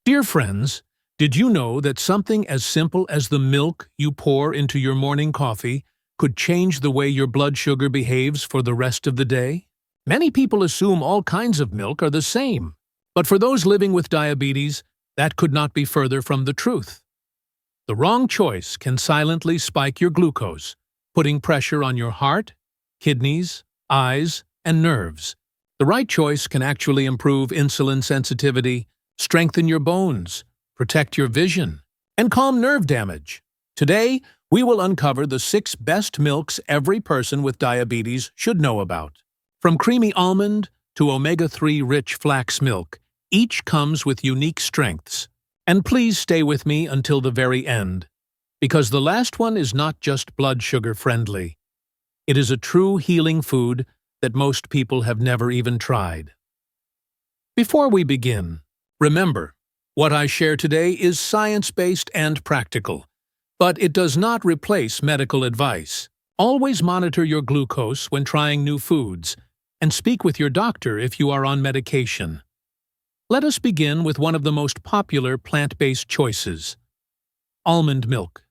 Dear friends, did you know that something as simple as the milk you pour into your morning coffee could change the way your blood sugar behaves for the rest of the day? Many people assume all kinds of milk are the same, but for those living with diabetes, that could not be further from the truth. The wrong choice can silently spike your glucose, putting pressure on your heart, kidneys, eyes, and nerves. The right choice can actually improve insulin sensitivity, strengthen your bones, protect your vision, and calm nerve damage. Today, we will uncover the 6 best milks every person with diabetes should know about. From creamy almond to omega-3 rich flax milk, each comes with unique strengths. And please stay with me until the very end, because the last one is not just blood sugar friendly. It is a true healing food that most people have never even tried. Before we begin, remember, what I share today is science-based and practical, but it does not replace medical advice. Always monitor your glucose when trying new foods, and speak with your doctor if you are on medication. Let us begin with one of the most popular plant-based choices: almond milk.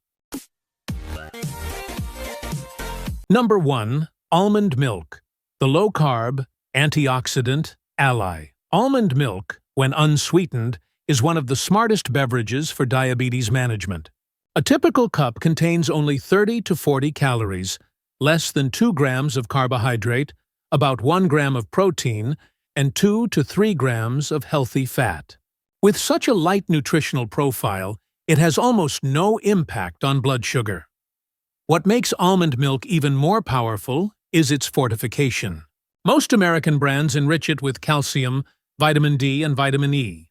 Number 1. Almond milk, the low-carb, antioxidant ally. Almond milk, when unsweetened, is one of the smartest beverages for diabetes management. A typical cup contains only 30 to 40 calories, less than 2 grams of carbohydrate, about 1 gram of protein, and 2 to 3 grams of healthy fat. With such a light nutritional profile, it has almost no impact on blood sugar. What makes almond milk even more powerful is its fortification. Most American brands enrich it with calcium, vitamin D, and vitamin E.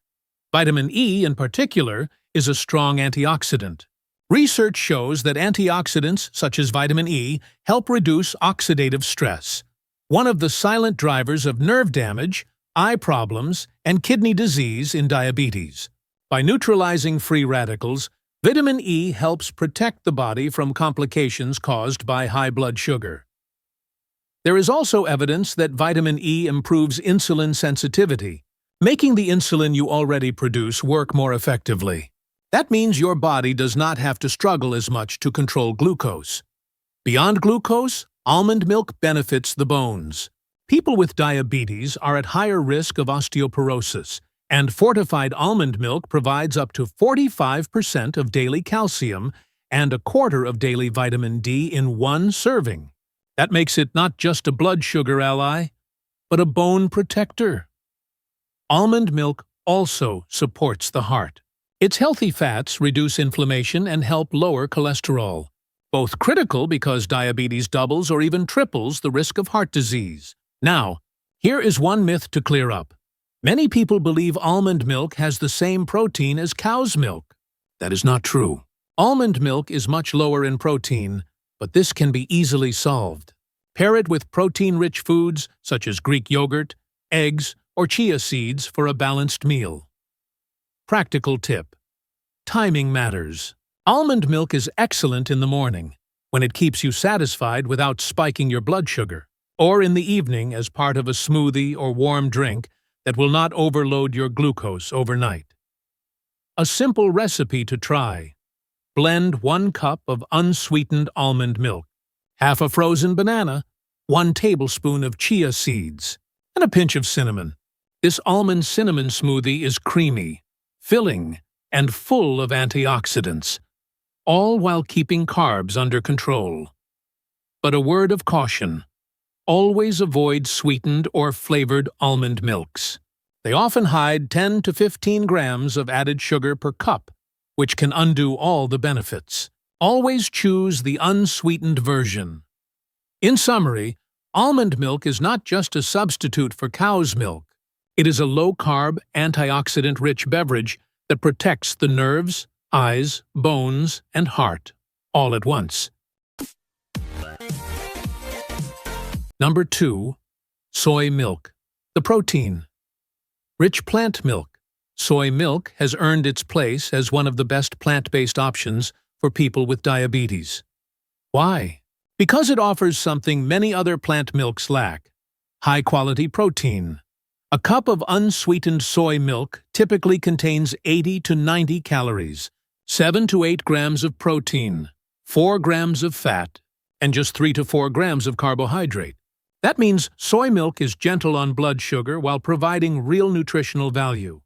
Vitamin E, in particular, is a strong antioxidant. Research shows that antioxidants, such as vitamin E, help reduce oxidative stress, one of the silent drivers of nerve damage, eye problems, and kidney disease in diabetes. By neutralizing free radicals, vitamin E helps protect the body from complications caused by high blood sugar. There is also evidence that vitamin E improves insulin sensitivity, making the insulin you already produce work more effectively. That means your body does not have to struggle as much to control glucose. Beyond glucose, almond milk benefits the bones. People with diabetes are at higher risk of osteoporosis, and fortified almond milk provides up to 45% of daily calcium and a quarter of daily vitamin D in one serving. That makes it not just a blood sugar ally, but a bone protector. Almond milk also supports the heart. Its healthy fats reduce inflammation and help lower cholesterol, both critical because diabetes doubles or even triples the risk of heart disease. Now, here is one myth to clear up. Many people believe almond milk has the same protein as cow's milk. That is not true. Almond milk is much lower in protein, but this can be easily solved. Pair it with protein-rich foods such as Greek yogurt, eggs, or chia seeds for a balanced meal. Practical tip: timing matters. Almond milk is excellent in the morning, when it keeps you satisfied without spiking your blood sugar, or in the evening as part of a smoothie or warm drink that will not overload your glucose overnight. A simple recipe to try: blend 1 cup of unsweetened almond milk, half a frozen banana, 1 tablespoon of chia seeds, and a pinch of cinnamon. This almond cinnamon smoothie is creamy, filling, and full of antioxidants, all while keeping carbs under control. But a word of caution: always avoid sweetened or flavored almond milks. They often hide 10 to 15 grams of added sugar per cup, which can undo all the benefits. Always choose the unsweetened version. In summary, almond milk is not just a substitute for cow's milk. It is a low-carb, antioxidant-rich beverage that protects the nerves, eyes, bones, and heart, all at once. Number 2. Soy milk, the protein. Rich plant milk. Soy milk has earned its place as one of the best plant-based options for people with diabetes. Why? Because it offers something many other plant milks lack: high-quality protein. A cup of unsweetened soy milk typically contains 80 to 90 calories, 7 to 8 grams of protein, 4 grams of fat, and just 3 to 4 grams of carbohydrate. That means soy milk is gentle on blood sugar while providing real nutritional value.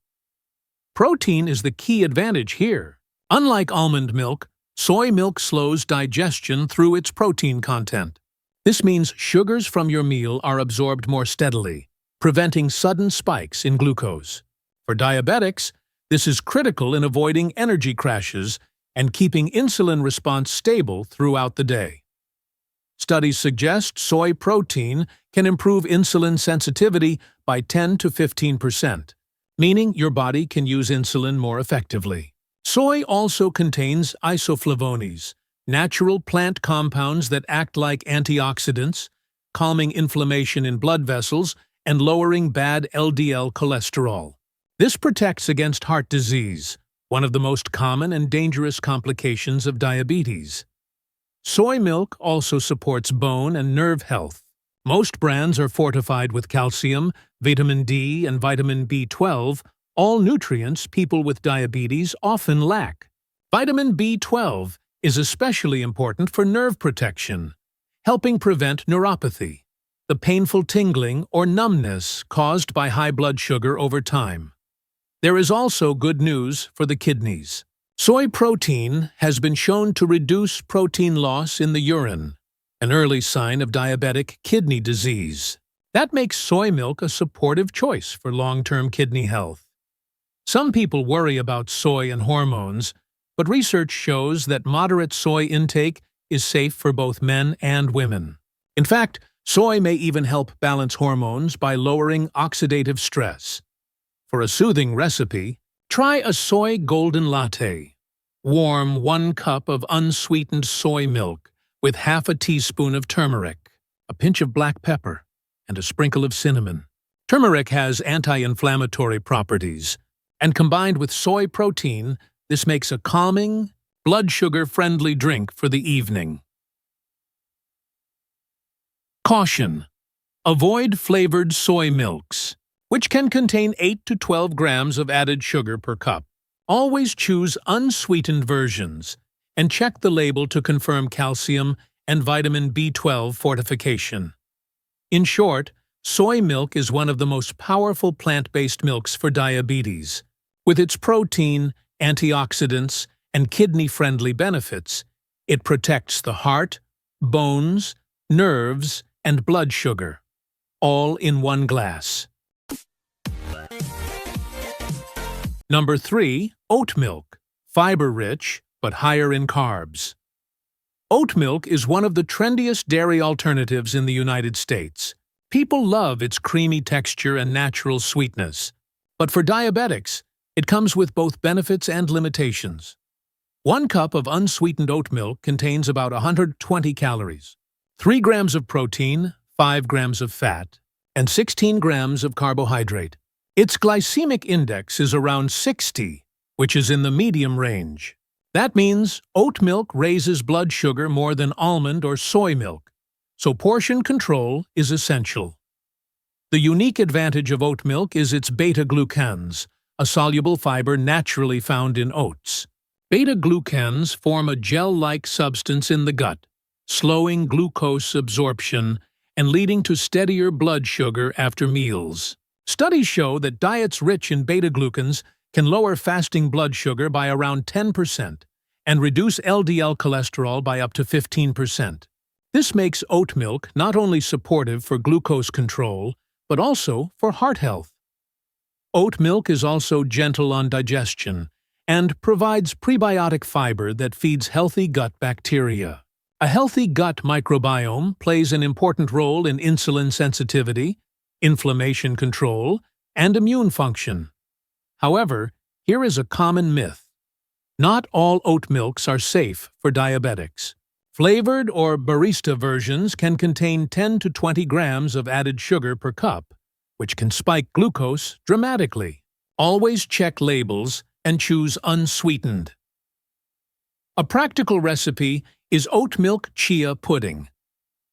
Protein is the key advantage here. Unlike almond milk, soy milk slows digestion through its protein content. This means sugars from your meal are absorbed more steadily, preventing sudden spikes in glucose. For diabetics, this is critical in avoiding energy crashes and keeping insulin response stable throughout the day. Studies suggest soy protein can improve insulin sensitivity by 10 to 15%, meaning your body can use insulin more effectively. Soy also contains isoflavones, natural plant compounds that act like antioxidants, calming inflammation in blood vessels and lowering bad LDL cholesterol. This protects against heart disease, one of the most common and dangerous complications of diabetes. Soy milk also supports bone and nerve health. Most brands are fortified with calcium, vitamin D, and vitamin B12, all nutrients people with diabetes often lack. Vitamin B12 is especially important for nerve protection, helping prevent neuropathy, the painful tingling or numbness caused by high blood sugar over time. There is also good news for the kidneys. Soy protein has been shown to reduce protein loss in the urine, an early sign of diabetic kidney disease. That makes soy milk a supportive choice for long-term kidney health. Some people worry about soy and hormones, but research shows that moderate soy intake is safe for both men and women. In fact, soy may even help balance hormones by lowering oxidative stress. For a soothing recipe, try a soy golden latte. Warm 1 cup of unsweetened soy milk with half a teaspoon of turmeric, a pinch of black pepper, and a sprinkle of cinnamon. Turmeric has anti-inflammatory properties, and combined with soy protein, this makes a calming, blood sugar-friendly drink for the evening. Caution: avoid flavored soy milks, which can contain 8 to 12 grams of added sugar per cup. Always choose unsweetened versions, and check the label to confirm calcium and vitamin B12 fortification. In short, soy milk is one of the most powerful plant-based milks for diabetes. With its protein, antioxidants, and kidney-friendly benefits, it protects the heart, bones, nerves, and blood sugar, all in one glass. Number 3. Oat milk. Fiber-rich, but higher in carbs. Oat milk is one of the trendiest dairy alternatives in the United States. People love its creamy texture and natural sweetness. But for diabetics, it comes with both benefits and limitations. 1 cup of unsweetened oat milk contains about 120 calories, 3 grams of protein, 5 grams of fat, and 16 grams of carbohydrate. Its glycemic index is around 60, which is in the medium range. That means oat milk raises blood sugar more than almond or soy milk, so portion control is essential. The unique advantage of oat milk is its beta-glucans, a soluble fiber naturally found in oats. Beta-glucans form a gel-like substance in the gut, slowing glucose absorption and leading to steadier blood sugar after meals. Studies show that diets rich in beta-glucans can lower fasting blood sugar by around 10% and reduce LDL cholesterol by up to 15%. This makes oat milk not only supportive for glucose control, but also for heart health. Oat milk is also gentle on digestion and provides prebiotic fiber that feeds healthy gut bacteria. A healthy gut microbiome plays an important role in insulin sensitivity, inflammation control, and immune function. However, here is a common myth. Not all oat milks are safe for diabetics. Flavored or barista versions can contain 10 to 20 grams of added sugar per cup, which can spike glucose dramatically. Always check labels and choose unsweetened. A practical recipe is oat milk chia pudding.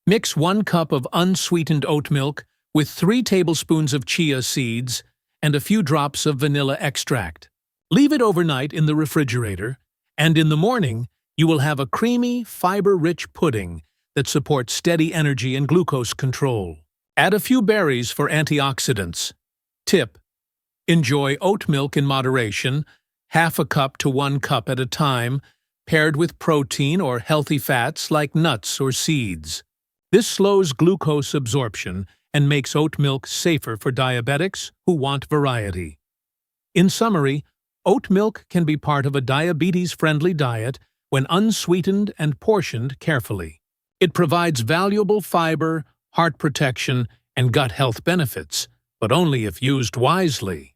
Mix 1 cup of unsweetened oat milk with 3 tablespoons of chia seeds and a few drops of vanilla extract. Leave it overnight in the refrigerator, and in the morning, you will have a creamy, fiber-rich pudding that supports steady energy and glucose control. Add a few berries for antioxidants. Tip: enjoy oat milk in moderation, half a cup to 1 cup at a time, paired with protein or healthy fats like nuts or seeds. This slows glucose absorption and makes oat milk safer for diabetics who want variety. In summary, oat milk can be part of a diabetes-friendly diet when unsweetened and portioned carefully. It provides valuable fiber, heart protection, and gut health benefits, but only if used wisely.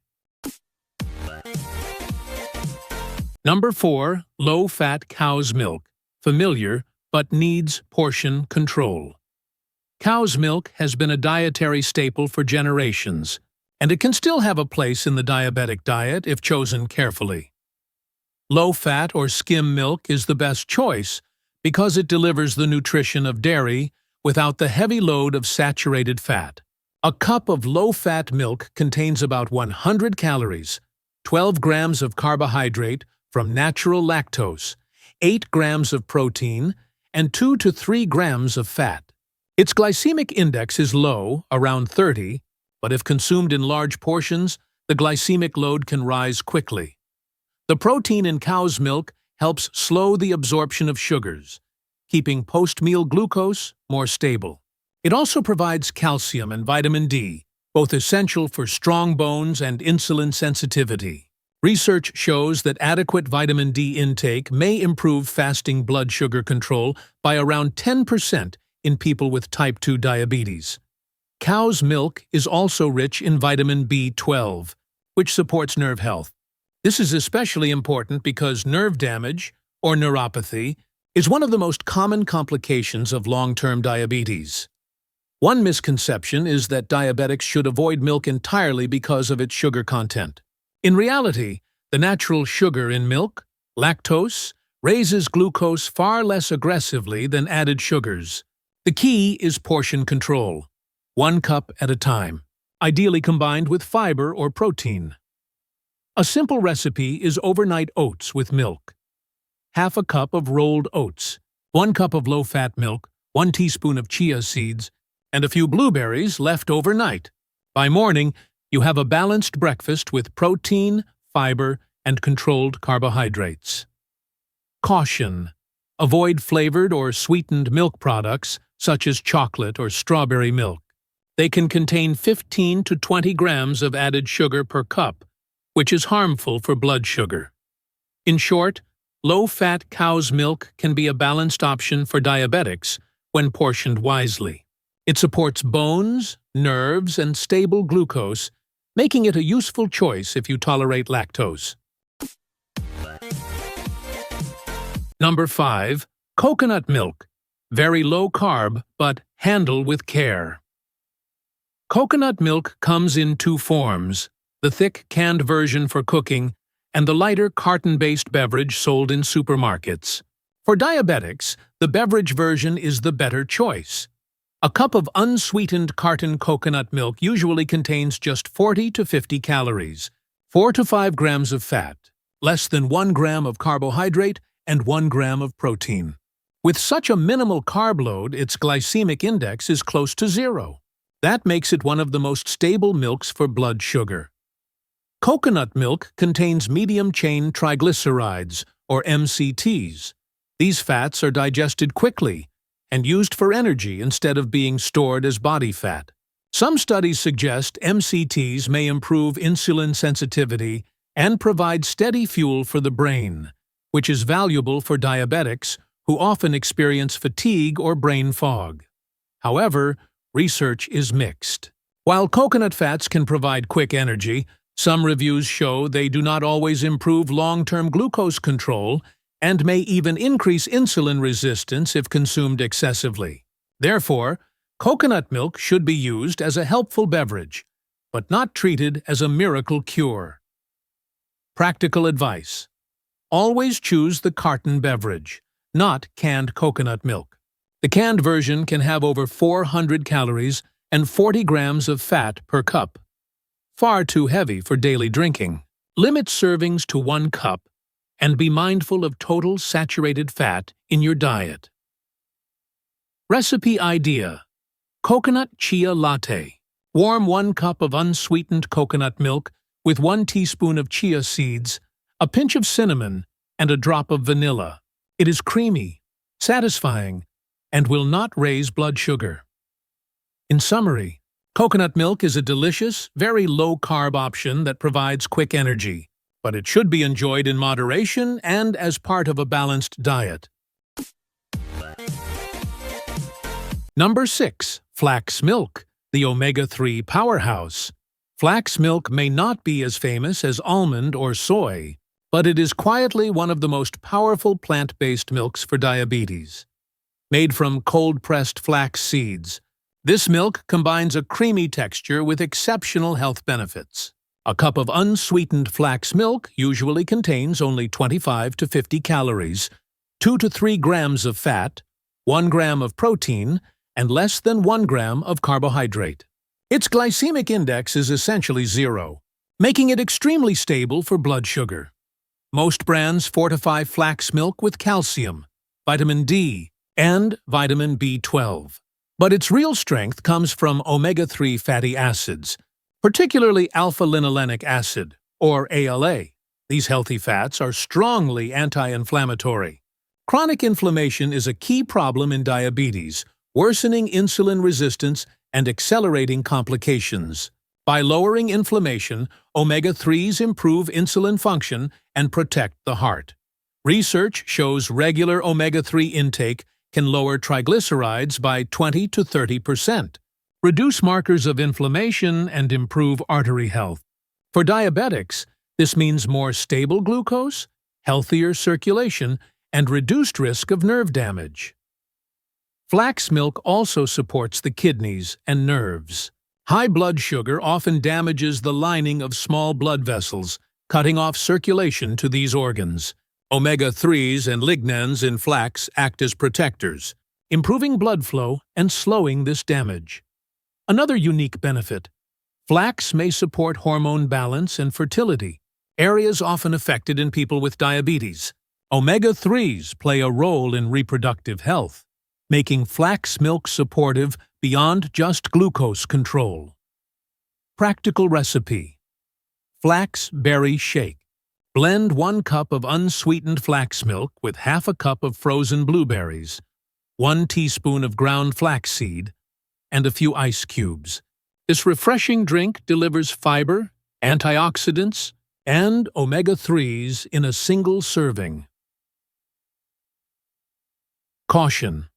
Number 4. Low-fat cow's milk. Familiar, but needs portion control. Cow's milk has been a dietary staple for generations, and it can still have a place in the diabetic diet if chosen carefully. Low-fat or skim milk is the best choice because it delivers the nutrition of dairy without the heavy load of saturated fat. A cup of low-fat milk contains about 100 calories, 12 grams of carbohydrate from natural lactose, 8 grams of protein, and 2 to 3 grams of fat. Its glycemic index is low, around 30, but if consumed in large portions, the glycemic load can rise quickly. The protein in cow's milk helps slow the absorption of sugars, keeping post-meal glucose more stable. It also provides calcium and vitamin D, both essential for strong bones and insulin sensitivity. Research shows that adequate vitamin D intake may improve fasting blood sugar control by around 10% in people with type 2 diabetes. Cow's milk is also rich in vitamin B12, which supports nerve health. This is especially important because nerve damage, or neuropathy, is one of the most common complications of long-term diabetes. One misconception is that diabetics should avoid milk entirely because of its sugar content. In reality, the natural sugar in milk, lactose, raises glucose far less aggressively than added sugars. The key is portion control, 1 cup at a time, ideally combined with fiber or protein. A simple recipe is overnight oats with milk. Half a cup of rolled oats, 1 cup of low-fat milk, 1 teaspoon of chia seeds, and a few blueberries left overnight. By morning, you have a balanced breakfast with protein, fiber, and controlled carbohydrates. Caution: avoid flavored or sweetened milk products such as chocolate or strawberry milk. They can contain 15 to 20 grams of added sugar per cup, which is harmful for blood sugar. In short, low-fat cow's milk can be a balanced option for diabetics when portioned wisely. It supports bones, nerves, and stable glucose, making it a useful choice if you tolerate lactose. Number 5. Coconut milk. Very low carb, but handle with care. Coconut milk comes in 2 forms: the thick canned version for cooking and the lighter carton-based beverage sold in supermarkets. For diabetics, the beverage version is the better choice. A cup of unsweetened carton coconut milk usually contains just 40 to 50 calories, 4 to 5 grams of fat, less than 1 gram of carbohydrate, and 1 gram of protein. With such a minimal carb load, its glycemic index is close to 0. That makes it one of the most stable milks for blood sugar. Coconut milk contains medium-chain triglycerides, or MCTs. These fats are digested quickly and used for energy instead of being stored as body fat. Some studies suggest MCTs may improve insulin sensitivity and provide steady fuel for the brain, which is valuable for diabetics who often experience fatigue or brain fog. However, research is mixed. While coconut fats can provide quick energy, some reviews show they do not always improve long-term glucose control and may even increase insulin resistance if consumed excessively. Therefore, coconut milk should be used as a helpful beverage, but not treated as a miracle cure. Practical advice: always choose the carton beverage, not canned coconut milk. The canned version can have over 400 calories and 40 grams of fat per cup. Far too heavy for daily drinking. Limit servings to 1 cup and be mindful of total saturated fat in your diet. Recipe idea: coconut chia latte. Warm 1 cup of unsweetened coconut milk with 1 teaspoon of chia seeds, a pinch of cinnamon, and a drop of vanilla. It is creamy, satisfying, and will not raise blood sugar. In summary, coconut milk is a delicious, very low-carb option that provides quick energy, but it should be enjoyed in moderation and as part of a balanced diet. Number 6. Flax milk, the omega-3 powerhouse. Flax milk may not be as famous as almond or soy, but it is quietly one of the most powerful plant-based milks for diabetes. Made from cold-pressed flax seeds, this milk combines a creamy texture with exceptional health benefits. A cup of unsweetened flax milk usually contains only 25 to 50 calories, 2 to 3 grams of fat, 1 gram of protein, and less than 1 gram of carbohydrate. Its glycemic index is essentially 0, making it extremely stable for blood sugar. Most brands fortify flax milk with calcium, vitamin D, and vitamin B12. But its real strength comes from omega-3 fatty acids, particularly alpha-linolenic acid, or ALA. These healthy fats are strongly anti-inflammatory. Chronic inflammation is a key problem in diabetes, worsening insulin resistance and accelerating complications. By lowering inflammation, omega-3s improve insulin function and protect the heart. Research shows regular omega-3 intake can lower triglycerides by 20 to 30%, reduce markers of inflammation, and improve artery health. For diabetics, this means more stable glucose, healthier circulation, and reduced risk of nerve damage. Flax milk also supports the kidneys and nerves. High blood sugar often damages the lining of small blood vessels, cutting off circulation to these organs. Omega-3s and lignans in flax act as protectors, improving blood flow and slowing this damage. Another unique benefit: flax may support hormone balance and fertility, areas often affected in people with diabetes. Omega-3s play a role in reproductive health, making flax milk supportive beyond just glucose control. Practical recipe: flax berry shake. Blend 1 cup of unsweetened flax milk with half a cup of frozen blueberries, 1 teaspoon of ground flaxseed, and a few ice cubes. This refreshing drink delivers fiber, antioxidants, and omega-3s in a single serving. Caution: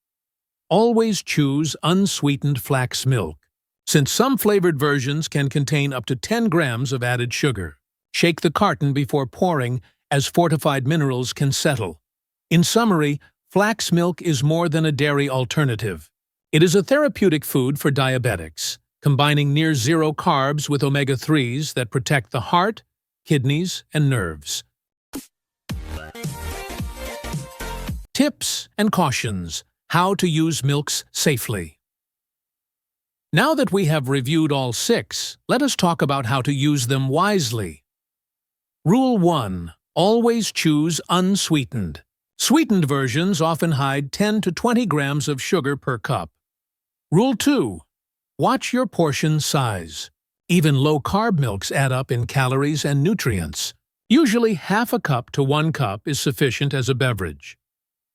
always choose unsweetened flax milk, since some flavored versions can contain up to 10 grams of added sugar. Shake the carton before pouring, as fortified minerals can settle. In summary, flax milk is more than a dairy alternative. It is a therapeutic food for diabetics, combining near-zero carbs with omega-3s that protect the heart, kidneys, and nerves. Tips and cautions: how to use milks safely. Now that we have reviewed all 6, let us talk about how to use them wisely. Rule 1. Always choose unsweetened. Sweetened versions often hide 10 to 20 grams of sugar per cup. Rule 2. Watch your portion size. Even low-carb milks add up in calories and nutrients. Usually half a cup to 1 cup is sufficient as a beverage.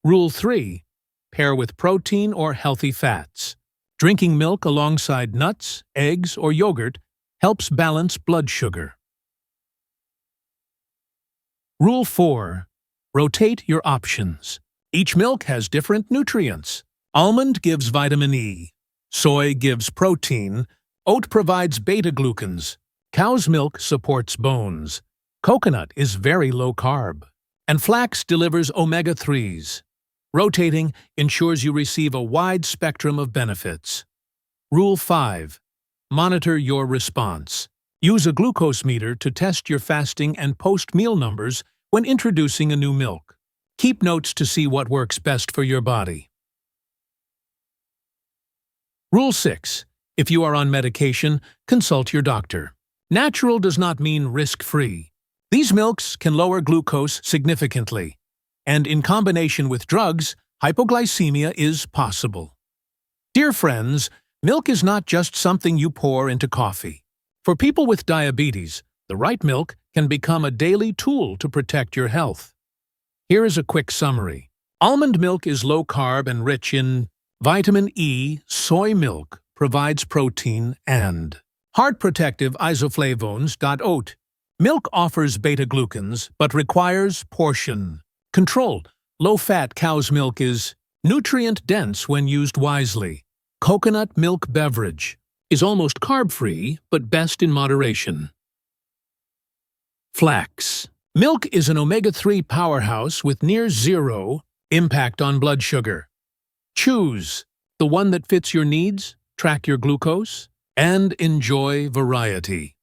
Rule 3. Pair with protein or healthy fats. Drinking milk alongside nuts, eggs, or yogurt helps balance blood sugar. Rule 4. Rotate your options. Each milk has different nutrients. Almond gives vitamin E. Soy gives protein. Oat provides beta-glucans. Cow's milk supports bones. Coconut is very low carb. And flax delivers omega-3s. Rotating ensures you receive a wide spectrum of benefits. Rule 5. Monitor your response. Use a glucose meter to test your fasting and post-meal numbers when introducing a new milk. Keep notes to see what works best for your body. Rule 6. If you are on medication, consult your doctor. Natural does not mean risk-free. These milks can lower glucose significantly, and in combination with drugs, hypoglycemia is possible. Dear friends, milk is not just something you pour into coffee. For people with diabetes, the right milk can become a daily tool to protect your health. Here is a quick summary. Almond milk is low-carb and rich in vitamin E. Soy milk provides protein and heart-protective isoflavones. Oat milk offers beta-glucans but requires portion control. Low-fat cow's milk is nutrient-dense when used wisely. Coconut milk beverage is almost carb-free but best in moderation. Flax milk is an omega-3 powerhouse with near zero impact on blood sugar. Choose the one that fits your needs, track your glucose, and enjoy variety.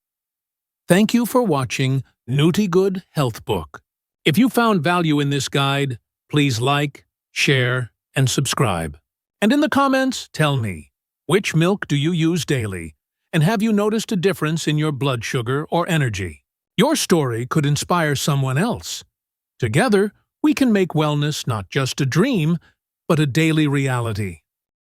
Thank you for watching Nutigood HealthBook. If you found value in this guide, please like, share, and subscribe. And in the comments, tell me, which milk do you use daily? And have you noticed a difference in your blood sugar or energy? Your story could inspire someone else. Together, we can make wellness not just a dream, but a daily reality.